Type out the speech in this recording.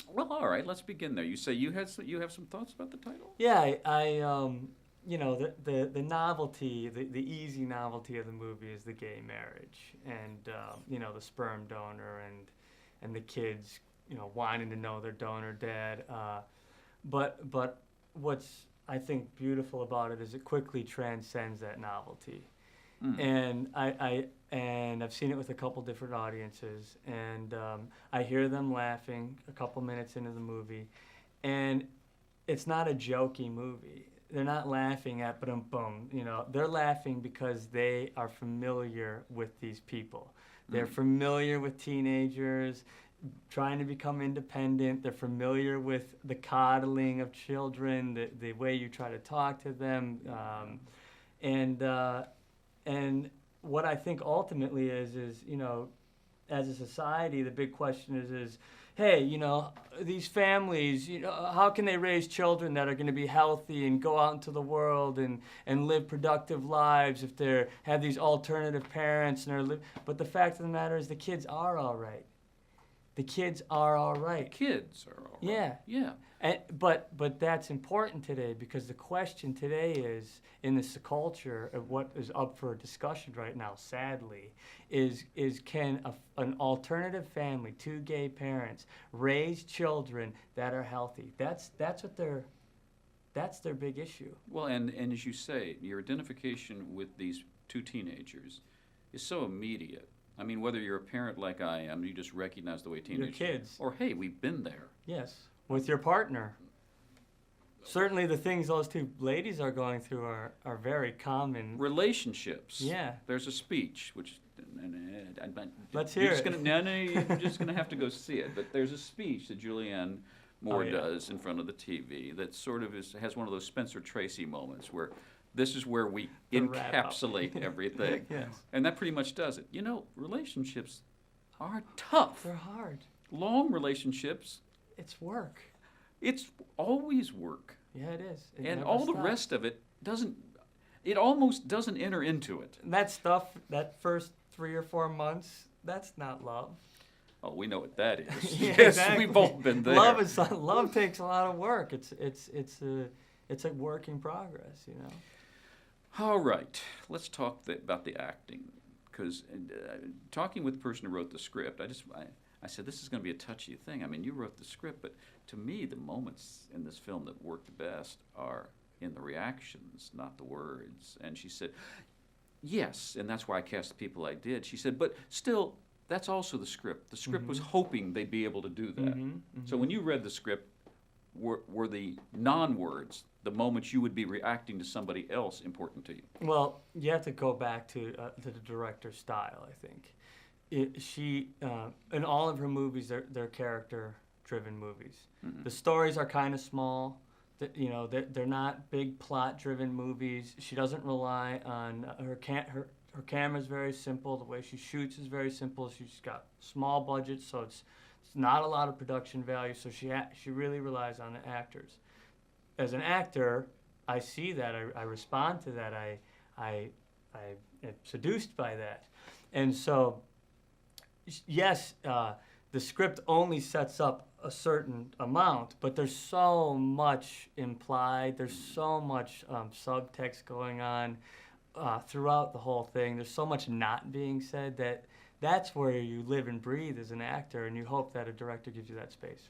Well, all right. Let's begin there. You say you have some thoughts about the title. Yeah, you know, the novelty, the easy novelty of the movie is the gay marriage, and you know, the sperm donor and the kids, you know, wanting to know their donor dad. But what's I think beautiful about it is it quickly transcends that novelty. Mm. And I've seen it with a couple different audiences, and I hear them laughing a couple minutes into the movie, and it's not a jokey movie. They're not laughing at boom boom, you know. They're laughing because they are familiar with these people. They're familiar with teenagers trying to become independent. They're familiar with the coddling of children, the way you try to talk to them, and and what I think ultimately is you know, as a society, the big question is hey, you know, these families, you know, how can they raise children that are going to be healthy and go out into the world and live productive lives if they have these alternative parents but the fact of the matter is the kids are all right. The kids are all right. Kids are all right. Yeah. Yeah. But that's important today because the question today is in this culture of what is up for discussion right now, sadly, is can an alternative family, two gay parents, raise children that are healthy? That's their big issue. Well, and as you say, your identification with these two teenagers is so immediate. I mean, whether you're a parent like I am, you just recognize the way teenagers. Your kids. Or hey, we've been there. Yes. With your partner. Certainly the things those two ladies are going through are very common. Relationships. Yeah. There's a speech, which... Let's hear it. No, you're just going to have to go see it. But there's a speech that Julianne Moore does in front of the TV that sort of has one of those Spencer Tracy moments where this is where we encapsulate everything. Yes. And that pretty much does it. You know, relationships are tough. They're hard. Long relationships. It's work. It's always work. Yeah, it is. And all the rest of it almost doesn't enter into it. That stuff, that first 3 or 4 months, that's not love. Oh, we know what that is. Yeah, yes, exactly. we've both been there. Love takes a lot of work. It's a work in progress, you know. All right, let's talk about the acting, because talking with the person who wrote the script, I said this is going to be a touchy thing. I mean, you wrote the script, but to me, the moments in this film that work the best are in the reactions, not the words. And she said, yes, and that's why I cast the people I did. She said, but still, that's also the script. The script was hoping they'd be able to do that. So when you read the script, were the non-words, the moments you would be reacting to somebody else, important to you? Well, you have to go back to the director's style, I think. She in all of her movies, they're character-driven movies. The stories are kind of small. You know, they're not big plot-driven movies. She doesn't rely on her camera's very simple. The way she shoots is very simple. She's got small budgets, so it's not a lot of production value. So she really relies on the actors. As an actor, I see that. I respond to that. I am seduced by that, and so yes, the script only sets up a certain amount, but there's so much implied. There's so much subtext going on throughout the whole thing. There's so much not being said that's where you live and breathe as an actor, and you hope that a director gives you that space.